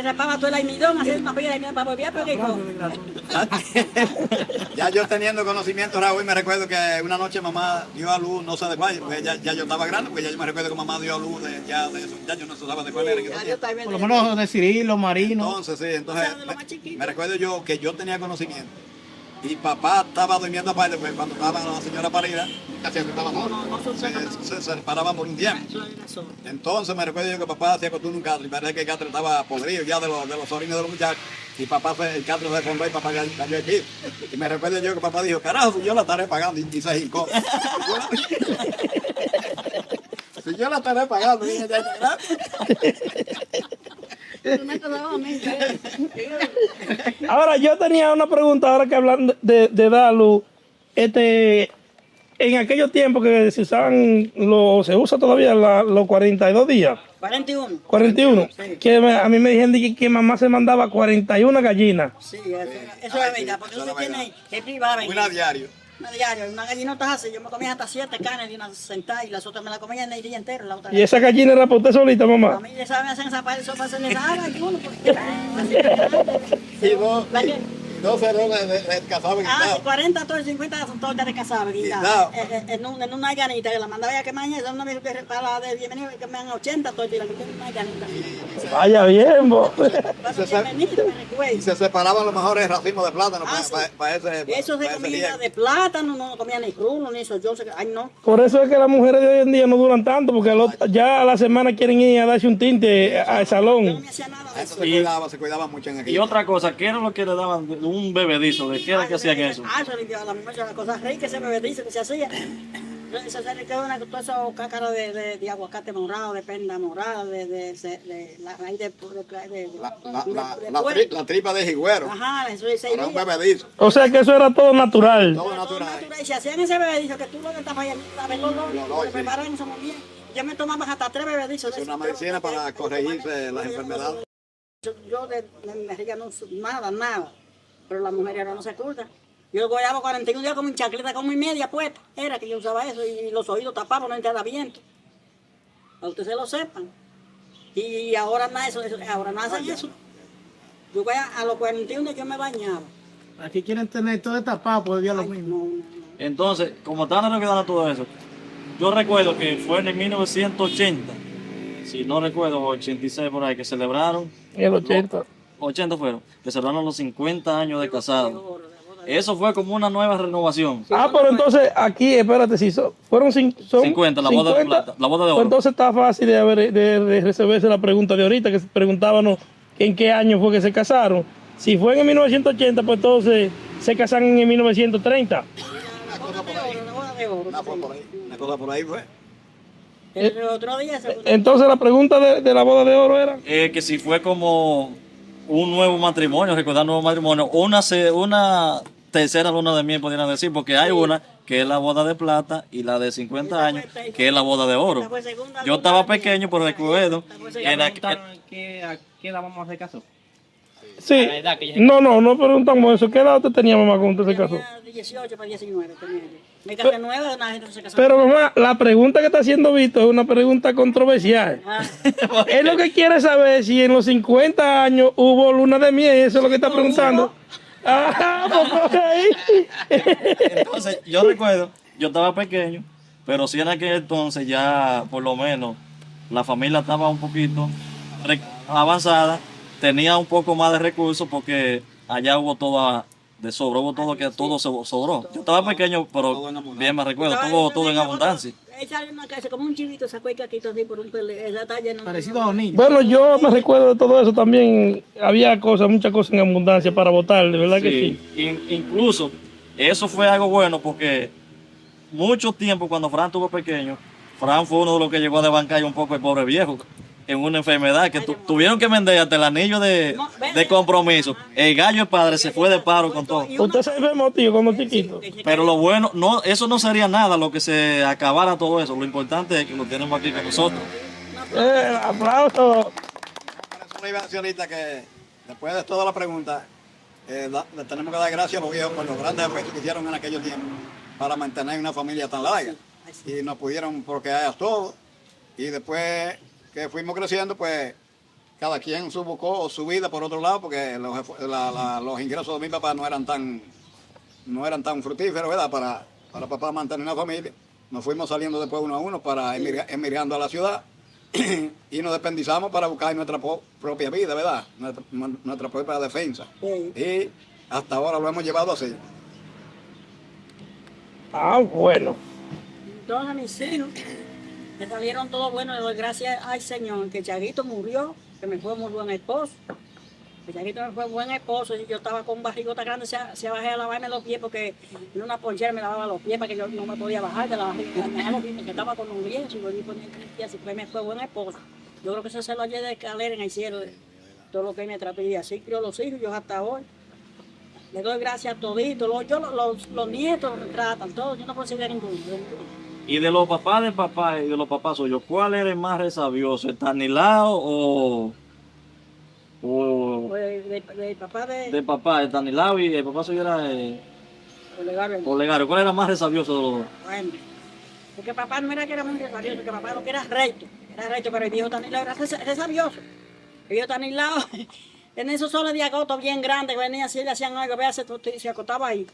Speaker 2: repaba todo el almidón, hacía una pila de almidón para volver a pegar.
Speaker 3: Ya yo teniendo conocimiento, Raúl, me recuerdo que una noche mamá dio a luz, no sé de cuál, porque ya yo estaba grande, porque ya yo me recuerdo que mamá dio a luz de eso, ya yo no sabía de cuál era.
Speaker 7: Por lo menos de Cirilo, Marino.
Speaker 3: Entonces, sí, entonces me recuerdo yo que yo tenía conocimiento. Y papá estaba durmiendo aparte, pues cuando estaba la señora parida, casi estaba se separaban por un tiempo. Entonces me recuerdo yo que papá hacía costumbre un catre y parece que el catre estaba podrido ya de los sobrinos de los muchachos. Y papá el catre se desfondó y papá cayó aquí. Y me recuerdo yo que papá dijo, carajo, yo la estaré pagando y se hincó. Si yo la estaré pagando, dije, ya gratis.
Speaker 6: Ahora, yo tenía una pregunta, ahora que hablan de dar luz. En aquellos tiempos que se usaban, se usa todavía los 42 días.
Speaker 2: 41.
Speaker 6: 41. Sí. Que a mí me dijeron que mamá se mandaba 41 gallinas.
Speaker 2: Sí, eso es verdad, porque usted tiene el privado.
Speaker 3: Una diario.
Speaker 2: Una diario, una gallinota así, yo me comía hasta 7 carnes de una sentada y las otras me las comía en el día entero. La otra
Speaker 6: ¿Y esa gallina era para usted solita, mamá?
Speaker 2: A mí le saben hacer esa parte, sopa se le daba y uno,
Speaker 3: Dos cerones de cazabe guindado.
Speaker 2: 40 tortas, 50 tortas de cazabe guindado. En una ganita, que la mandaba ya que mañana, una vez que para de bienvenido, que me dan 80 tortas y la que tiene una ganita.
Speaker 6: Vaya bien, vos.
Speaker 3: Y se separaban los mejores racimos de plátano para ese.
Speaker 2: Eso se comía de plátano, no comía ni crudo, ni eso. Ay, no.
Speaker 6: Por eso es que las mujeres de hoy en día no duran tanto, porque ya a la semana quieren ir a darse un tinte al salón.
Speaker 2: Yo no me hacía nada de eso.
Speaker 3: Se cuidaba mucho en aquello.
Speaker 4: Y otra cosa, ¿qué era lo que le daban? Un bebedizo, ¿de qué era que hacían eso?
Speaker 2: Eso limpiaba la mujer, una cosa rica, ese bebedizo que se hacía. Se quedó toda esa cácara de aguacate morado, de penda morada, de la raíz
Speaker 3: la tripa de jigüero.
Speaker 2: Ajá, eso es
Speaker 3: era un bebedizo.
Speaker 6: O sea que eso era todo natural.
Speaker 3: Todo natural.
Speaker 2: Y se hacían ese bebedizo que tú lo que estabas allá, lo preparaban eso muy bien. Ya me tomaba hasta 3 bebeditos.
Speaker 3: Es una medicina para corregirse las enfermedades.
Speaker 2: Yo de Enrique no nada. Pero la mujer ahora no se oculta. Yo goleaba 41 días con mi chancleta, con mi media puesta. Era que yo usaba eso y los oídos tapados, no entraba viento. Para ustedes se lo sepan. Y ahora nada ahora no hacen eso. Yo a los 41 días yo me bañaba.
Speaker 6: Aquí quieren tener todo tapado, pues Dios lo mismo.
Speaker 4: Entonces, como estaban recordando todo eso, yo recuerdo que fue en el 1980, si no recuerdo, 86 por ahí, que celebraron.
Speaker 1: El 80.
Speaker 4: 80 fueron, que celebraron los 50 años de casado. Eso fue como una nueva renovación.
Speaker 1: Pero entonces aquí, espérate, si fueron
Speaker 4: 50, la boda de plata, la boda de oro.
Speaker 1: Pues entonces está fácil de resolverse la pregunta de ahorita, que preguntábamos en qué año fue que se casaron. Si fue en 1980, pues entonces se casaron en 1930.
Speaker 3: Una cosa por ahí fue.
Speaker 2: El otro día
Speaker 1: Entonces la pregunta de la boda de oro era...
Speaker 4: Que si fue como un nuevo matrimonio, recordar un nuevo matrimonio, o una tercera luna de miel, podrían decir, porque hay una que es la boda de plata y la de 50 años, que es la boda de oro. Yo estaba pequeño, pero recuerdo que
Speaker 7: ¿A qué edad vamos a hacer caso?
Speaker 1: Sí,
Speaker 7: La edad que ella-
Speaker 1: no preguntamos eso. ¿Qué edad usted tenía, mamá, cuando usted se casó?
Speaker 2: tenía 18 para 19 tenía yo. Me casé nueva, una gente no se casó.
Speaker 1: Pero mamá, la pregunta que está haciendo Víctor es una pregunta controversial. Él lo que quiere saber si en los 50 años hubo luna de miel, eso es lo que está preguntando. Pues ahí.
Speaker 4: Entonces, yo recuerdo, yo estaba pequeño, pero sí en aquel entonces ya, por lo menos, la familia estaba un poquito avanzada, tenía un poco más de recursos porque allá hubo todo de sobra, hubo todo que todo se sobró. Yo estaba pequeño, pero bien me recuerdo, todo en abundancia.
Speaker 2: Él sale en una casa como un chivito, sacó el caquito así por un pele, esa talla no.
Speaker 6: Parecido a los niños.
Speaker 1: Bueno, yo me recuerdo de todo eso también. Había muchas cosas en abundancia para votar, de verdad que sí.
Speaker 4: Incluso, eso fue algo bueno porque mucho tiempo cuando Fran estuvo pequeño, Fran fue uno de los que llegó a desbancar un poco el pobre viejo en una enfermedad que tuvieron que vender hasta el anillo de compromiso. El gallo, el padre, se fue de paro con todo.
Speaker 1: Usted se enfermó, tío, cuando chiquito.
Speaker 4: Pero lo bueno, no, eso no sería nada lo que se acabara todo eso. Lo importante es que lo tenemos aquí con nosotros.
Speaker 1: Aplauso.
Speaker 3: Por eso le iba a decir ahorita que después de toda la pregunta, le tenemos que dar gracias a los viejos por los grandes esfuerzos que hicieron en aquellos tiempos para mantener una familia tan larga. Y nos pudieron procrear todo. Y después que fuimos creciendo, pues cada quien buscó su vida por otro lado, porque los ingresos de mi papá no eran tan fructíferos, ¿verdad? Para papá mantener una familia. Nos fuimos saliendo después uno a uno para emigrando a la ciudad y nos dependizamos para buscar nuestra propia vida, ¿verdad? Nuestra propia defensa. Y hasta ahora lo hemos llevado así.
Speaker 1: Bueno.
Speaker 2: Entonces mis hijos me salieron todos buenos, le doy gracias al Señor, que Chaguito murió, que me fue muy buen esposo. Que Chaguito me fue buen esposo y yo estaba con un barrigota grande, se bajé a lavarme los pies porque en una ponchera me lavaba los pies para que yo no me podía bajar de la barriga, me lavaba los pies porque estaba con un lienzo y volví a poner y así fue, me fue buen esposo. Yo creo que eso se lo hallé de escalera en el cielo, todo lo que me trató y así crió los hijos, yo hasta hoy. Le doy gracias a toditos, los nietos me tratan, todos, yo no puedo decir ninguno.
Speaker 4: Y de los papás de papá y de los papás suyos, ¿cuál era el más resabioso? ¿Estanislao o
Speaker 2: De papá
Speaker 4: de papá? Estanislao y el papá suyo era
Speaker 2: Olegario.
Speaker 4: Olegario. ¿Cuál era el más resabioso de los dos?
Speaker 2: Bueno, porque papá no era que era muy resabioso, porque papá lo que era recto, pero el viejo Estanislao era resabioso. El viejo Estanislao, en esos soles de agosto bien grandes, que venía así, le hacían algo, se acostaba ahí.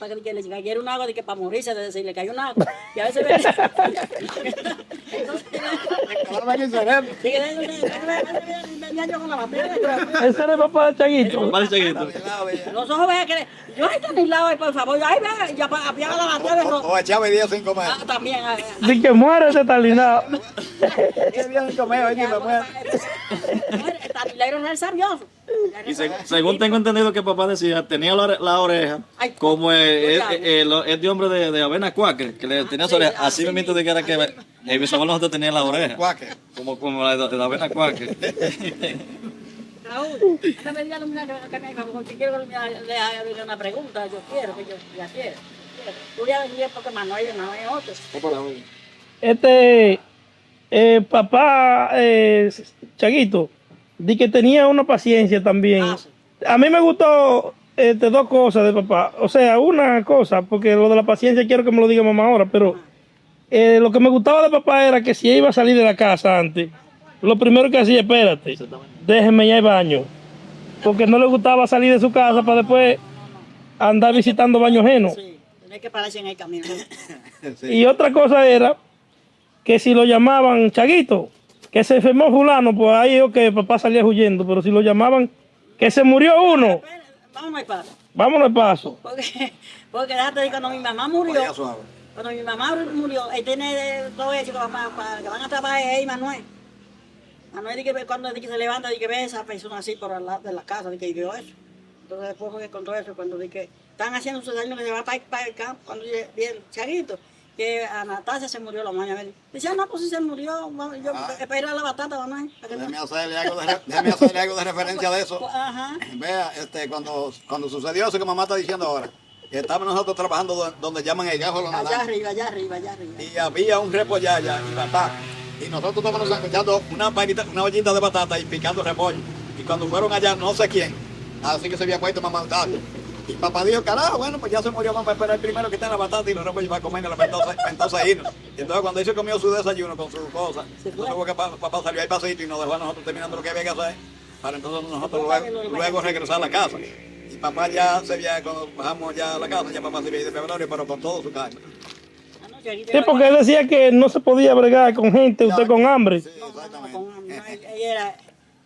Speaker 2: Para que le cayera un agua, de que para morirse, de decir, le cayó un agua. Y a veces venía. Venía yo con la batería.
Speaker 1: Ese era el papá de Chaguito.
Speaker 4: Papá de Chaguito.
Speaker 2: Los ojos vean que yo ahí está en el lado, por favor. Yo ahí vea, ya apaga la batería.
Speaker 3: O echaba el día sin comer.
Speaker 2: También.
Speaker 1: Sin que muera ese Talinao.
Speaker 3: El día sin comer, oye, me muero.
Speaker 2: El Talinao era sabioso.
Speaker 4: Y según tengo entendido que papá decía, tenía la oreja como este hombre de Avena Cuáquer, que le tenía su oreja. Así me miento de que era que el bisabuelo nosotros tenía la oreja. Como la de la Avena Cuáquer.
Speaker 2: Raúl, déjame decirle que quiero que le haga una pregunta. Yo quiero, que yo ya quiero. Tú ya venía porque Manuel no es otro.
Speaker 1: papá, Chaguito, di que tenía una paciencia también.
Speaker 2: Sí.
Speaker 1: A mí me gustó dos cosas de papá. O sea, una cosa, porque lo de la paciencia quiero que me lo diga mamá ahora, pero lo que me gustaba de papá era que si ella iba a salir de la casa antes, lo primero que hacía, espérate, déjeme ya al baño. Porque no le gustaba salir de su casa para después andar visitando baños ajenos.
Speaker 2: Sí, tenés que pararse en el camino.
Speaker 3: Sí.
Speaker 1: Y otra cosa era que si lo llamaban Chaguito, que se enfermó fulano, pues ahí papá salía huyendo, pero si lo llamaban que se murió uno,
Speaker 2: Vámonos al paso.
Speaker 1: vámonos al paso.
Speaker 2: Porque déjate de cuando mi mamá murió,
Speaker 3: Vaya suave.
Speaker 2: cuando mi mamá murió, él tiene todo eso que van a trabajar ahí, Manuel. Manuel dice que cuando se levanta, dice que ve a esa persona así por al lado de la casa, dice que vio eso. Entonces después fue que contó eso, cuando dice que están haciendo sus años que se va para el campo, cuando dice, bien, Chaguito, que a Natalia se murió la mañana. Dice, no, pues si se murió, yo espero la batata, Manuel.
Speaker 3: Déjeme hacerle algo de referencia de eso.
Speaker 2: Ajá.
Speaker 3: Vea, cuando sucedió eso que mamá está diciendo ahora, que estábamos nosotros trabajando donde llaman el gajo de los
Speaker 2: Allá
Speaker 3: naranjos,
Speaker 2: arriba, allá arriba, allá arriba.
Speaker 3: y había un repollaya y batata, y nosotros estábamos escuchando una ollita de batata y picando repollo, y cuando fueron allá, no sé quién, así que se había puesto mamá tarde. Y papá dijo, carajo, bueno, pues ya se murió, vamos a esperar primero que esté la batata y los repollos para comer, entonces irnos. Y entonces cuando él se comió su desayuno con sus cosas, entonces fue que papá salió al pasito y nos dejó a nosotros terminando lo que había que hacer, para entonces nosotros luego regresar a la casa. Y papá ya se veía, cuando bajamos ya a la casa, ya papá se veía de febrero, pero con todo su carne.
Speaker 1: Sí, porque él decía que no se podía bregar con gente, usted con hambre.
Speaker 3: Sí, exactamente.
Speaker 2: Ella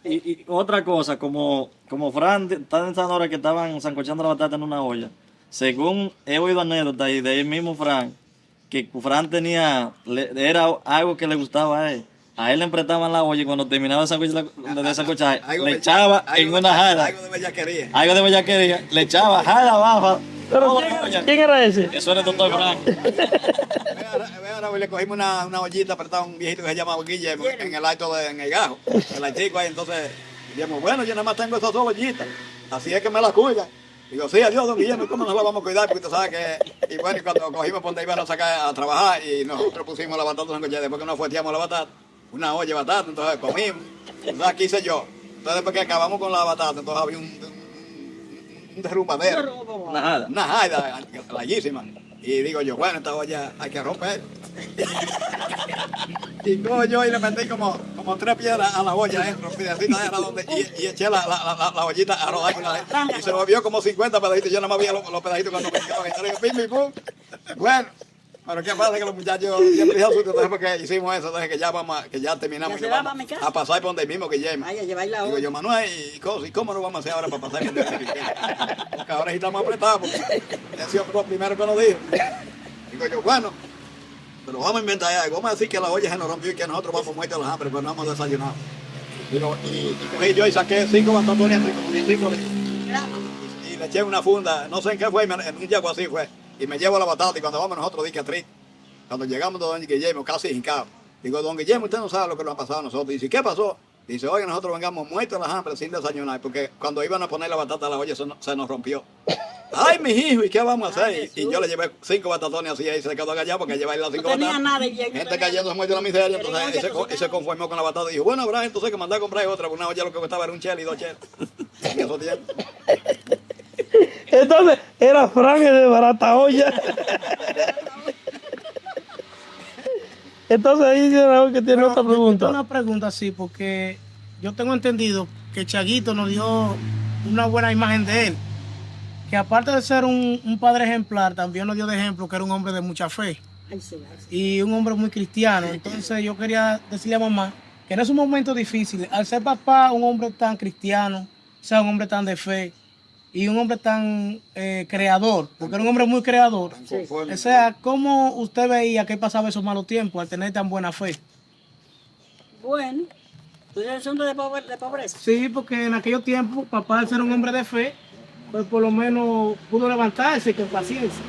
Speaker 4: Y otra cosa, como Fran está pensando ahora que estaban sancochando la batata en una olla, según he oído anécdotas y de él mismo Fran, que Fran era algo que le gustaba a él. A él le emprestaban la olla y cuando terminaba de sancochar, le echaba en una jarra.
Speaker 3: Algo de bellaquería.
Speaker 4: Algo de bellaquería, le echaba jarra abajo.
Speaker 1: Pero ¿quién era ese?
Speaker 4: Eso era el doctor Fran.
Speaker 3: Ahora le cogimos una ollita, apretaba un viejito que se llamaba Guillermo, en el alto en el gajo, el altico ahí, entonces dijimos, bueno, yo nada más tengo esas dos ollitas, así es que me la cuida. Digo, sí, adiós, don Guillermo, ¿cómo nos la vamos a cuidar? Porque usted sabe que, y bueno, y cuando cogimos por donde iban a sacar a trabajar, y nosotros pusimos la batata sancochada, después que nos fueteamos la batata, una olla de batata, entonces comimos, entonces aquí hice yo, entonces después que acabamos con la batata, entonces había un derrumbadero, una jada larguísima. Y digo yo, bueno, esta olla hay que romper. Y cojo yo y le metí como 3 piedras a la olla dentro, piedecitas era donde, y eché la ollita a rodar con y se volvió como 50 pedacitos. Yo nada más vi los pedacitos cuando me quedaba y pim, pim, pum. Bueno, pero qué pasa que los muchachos siempre hicieron su entonces porque hicimos eso, entonces que ya terminamos,
Speaker 2: ¿Ya se
Speaker 3: que
Speaker 2: va
Speaker 3: vamos
Speaker 2: para mi casa?
Speaker 3: a pasar por donde mismo que Guillermo.
Speaker 2: Ay, a llevar la
Speaker 3: Digo
Speaker 2: olla.
Speaker 3: yo, Manuel, ¿y cómo lo vamos a hacer ahora para pasar por donde porque ahora sí estamos apretados, porque ese fue lo primero que nos dijo. Digo yo, bueno, pero vamos a inventar algo, vamos a decir que la olla se nos rompió y que nosotros vamos muertos de los hambre, pero no hemos desayunado. Digo, y cogí yo y saqué 5 batatones y le eché una funda, no sé en qué fue, en un yago así fue, y me llevo la batata y cuando vamos nosotros di que triste. Cuando llegamos de don Guillermo, casi hincado, digo, don Guillermo, usted no sabe lo que nos ha pasado a nosotros. Dice, ¿qué pasó? Dice, oye, nosotros vengamos muertos de las hambre sin desayunar, porque cuando iban a poner la batata a la olla se nos rompió. Ay, mis hijos, ¿y qué vamos a hacer? Y yo le llevé 5 batatones así y se quedó agallado porque llevarle las 5
Speaker 2: No tenía
Speaker 3: batatas.
Speaker 2: nada y bien, no
Speaker 3: Gente
Speaker 2: tenía
Speaker 3: cayendo muerto de la miseria,
Speaker 2: Tenía
Speaker 3: entonces
Speaker 2: olla
Speaker 3: él se conformó con la batata y dijo, bueno, habrá entonces que mandar a comprar otra, porque una olla lo que costaba era un chel y 2 cheles. En esos tiempos.
Speaker 1: Entonces, era Fran el de barata olla. Entonces ahí dice Raúl que tiene otra pregunta.
Speaker 6: Una pregunta, sí, porque yo tengo entendido que Chaguito nos dio una buena imagen de él. Que aparte de ser un padre ejemplar, también nos dio de ejemplo que era un hombre de mucha fe.
Speaker 2: Ay, sí, ay, sí.
Speaker 6: Y un hombre muy cristiano. Entonces yo quería decirle a mamá que en esos momentos difíciles, al ser papá un hombre tan cristiano, o sea, un hombre tan de fe, y un hombre tan creador, porque era un hombre muy creador. O sea, ¿cómo usted veía que pasaba esos malos tiempos al tener tan buena fe?
Speaker 2: Bueno, ¿tú eres asunto de pobreza?
Speaker 6: Sí, porque en aquellos tiempos, papá, al ser un hombre de fe, pues por lo menos pudo levantarse con paciencia.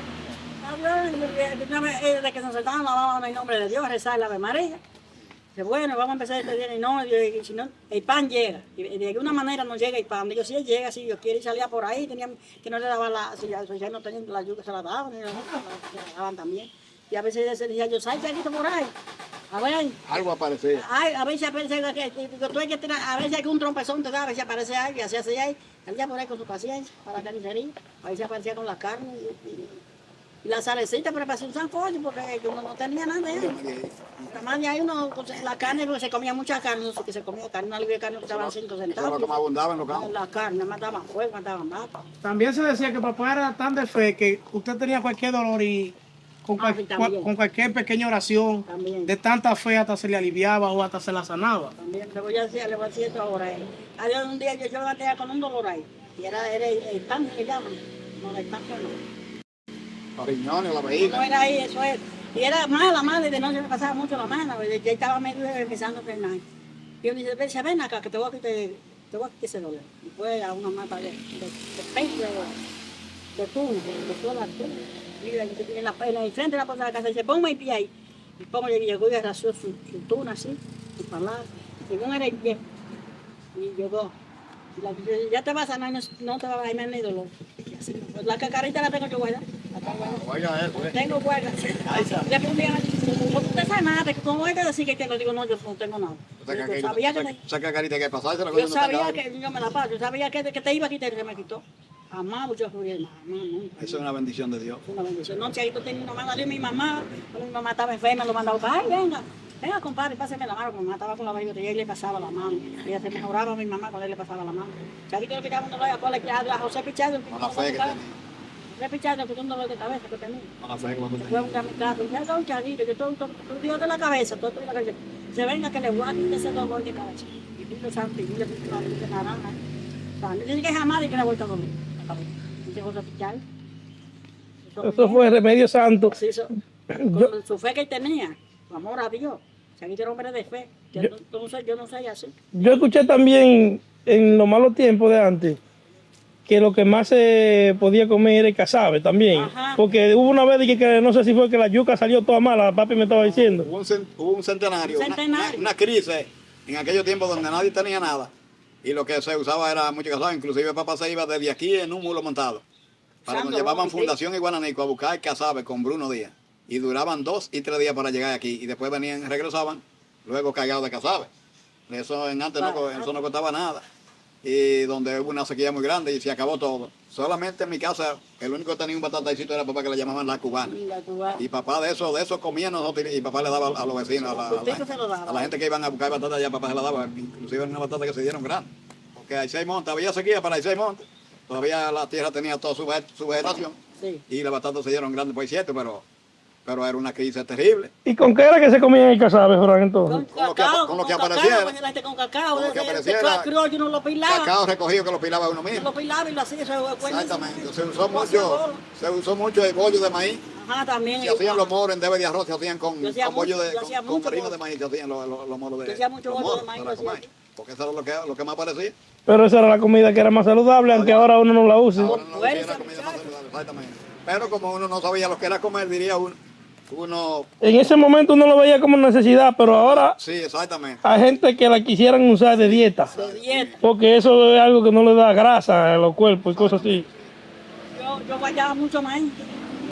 Speaker 2: De que nos sentaban en el nombre de Dios, a rezar la Ave María. Dice, bueno, vamos a empezar este día y no, y si no, el pan llega. Y de alguna manera no llega el pan. Digo, si él llega, si Dios quiere, y salía por ahí, tenían, que no le daban si ya no tenían la yuca, se la daban, se la daban también. Y a veces se decía, yo salgo aquí por ahí. A ver,
Speaker 3: Algo aparecía.
Speaker 2: ay, a veces aparece que tú hay que tirar, a veces hay que un trompezón te da, a veces aparece alguien, así, ahí, él ya por ahí con su paciencia, para la carnicería, a veces aparecía con la carne y la salecita, pero para hacer un sancocho, porque uno no tenía nada de eso. Además de ahí uno, la carne, porque se comía mucha carne, no sé que se comía carne, una libra de carne costaban 5
Speaker 3: Eso es
Speaker 2: centavos.
Speaker 3: lo que más abundaba en los campos.
Speaker 2: La carne, mataban fuego, mataban vaca.
Speaker 6: También se decía que papá era tan de fe que usted tenía cualquier dolor y
Speaker 2: también.
Speaker 6: con cualquier pequeña oración,
Speaker 2: También.
Speaker 6: de tanta fe hasta se le aliviaba o hasta se la sanaba.
Speaker 2: También le voy a decir esto ahora. Adiós, un día yo levanté con un dolor ahí, y era el pan que llaman, no el pan no.
Speaker 3: Los riñones, la
Speaker 2: No
Speaker 3: vejiga.
Speaker 2: era ahí, eso es. Y era mala, madre, de noche me pasaba mucho la mano, ya estaba medio empezando a frenar. Y yo me dice, ven acá, que te voy a quitar ese dolor. Y fue a una mata de pecho, de tuno, de toda la tuna. Y en el frente de la puerta de la casa dice, ponme el pie ahí. Y pongo y llegó y arrastró su tuna así, su palabra. Según era el pie. Y llegó. Y ya te vas a sanar, no te va a bajar ni dolor. Y así, pues, la cacarita la tengo yo guardada.
Speaker 3: Oiga eso,
Speaker 2: Tengo guarda. Le pregunté, ¿usted sabe nada? ¿Cómo es que decir que tengo? Digo, no, yo no tengo nada. Yo sabía que
Speaker 3: esa cacarita que pasaba, se la
Speaker 2: yo sabía que yo me la paso, yo sabía que te iba a quitar y se me quitó. Jamás yo fui el nunca.
Speaker 3: Eso es una bendición de Dios.
Speaker 2: Es una bendición. No, Chaito tenía una mano de mi mamá, cuando mi mamá estaba enferma, lo mandaba, ay, venga, compadre, páseme la mano, porque mi mamá estaba con la barriga y él le pasaba la mano. Ella se mejoraba a mi mamá cuando él le pasaba la mano. Chaito le quitaba un dolor a José Pichardo.
Speaker 3: Con la fe que tenía.
Speaker 2: José Pichardo, que un dolor de cabeza que tenía.
Speaker 3: Con la fe que
Speaker 2: Se fue a buscar mi casa, y ya está un charito, yo estoy un Dios de la cabeza, todo de la cabeza. Se venga que le voy a quitar ese dolor de cabeza. Y pide santo, y le pide una luz de naranja. O sea, dice que jamás de que le he vuelto a dormir. Dice José Pichardo.
Speaker 6: Eso fue remedio santo.
Speaker 2: Sí, con su fe que él tenía, su amor a Dios. Chaguito era hombre de fe. Yo no soy así.
Speaker 6: Yo escuché también en los malos tiempos de antes que lo que más se podía comer era el casabe también.
Speaker 2: Ajá.
Speaker 6: Porque hubo una vez que no sé si fue que la yuca salió toda mala, papi me estaba diciendo.
Speaker 3: Hubo un centenario,
Speaker 2: Un centenario.
Speaker 3: Una crisis en aquellos tiempos donde nadie tenía nada. Y lo que se usaba era mucho casabe. Inclusive papá se iba desde aquí en un mulo montado. Para nos llevaban Fundación y Guananico a buscar el casabe con Bruno Díaz. Y duraban 2 y 3 días para llegar aquí. Y después venían, regresaban, luego cargados de casabe. Eso en antes eso no costaba nada. Y donde hubo una sequía muy grande y se acabó todo. Solamente en mi casa, el único que tenía un batatacito era papá, que le llamaban la cubana. Y papá de eso comía nosotros, y papá le daba a los vecinos, a la gente que iban a buscar batata, ya papá se la daba. Inclusive en una batata que se dieron grandes. Porque hay 6 montes, había sequía para 6 montes. Todavía la tierra tenía toda su vegetación.
Speaker 2: Sí.
Speaker 3: Y las batatas se dieron grandes, por cierto, pero era una crisis terrible.
Speaker 6: ¿Y con qué era que se comía el casabe, Fran, entonces?
Speaker 3: Con lo que apareciera.
Speaker 2: Con cacao,
Speaker 3: Con lo que apareciera.
Speaker 2: criollo uno lo pilaba.
Speaker 3: Cacao recogido que lo pilaba uno mismo.
Speaker 2: Lo pilaba y lo hacía, eso es buenísimo.
Speaker 3: Exactamente. Se usó mucho el bollo de maíz.
Speaker 2: Ajá, también.
Speaker 3: Se hacían los moros en debe de arroz, se hacían con bollo con harina
Speaker 2: bollo.
Speaker 3: de maíz, se hacían los moros de
Speaker 2: Yo hacía mucho
Speaker 3: los
Speaker 2: bollo de
Speaker 3: moros
Speaker 2: maíz,
Speaker 3: para
Speaker 2: lo hacía.
Speaker 3: comer. Porque eso era lo que más parecía.
Speaker 6: Pero esa era la comida que era más saludable, aunque ahora uno no la use.
Speaker 3: Ahora no decía la comida más saludable, exactamente. Pero como uno no sabía lo que era comer, diría uno...
Speaker 6: En ese momento uno lo veía como necesidad, pero ahora
Speaker 3: Sí, exactamente.
Speaker 6: hay gente que la quisieran usar de dieta.
Speaker 2: De dieta.
Speaker 6: Porque eso es algo que no le da grasa a los cuerpos y cosas así.
Speaker 2: Yo guayaba mucho maíz.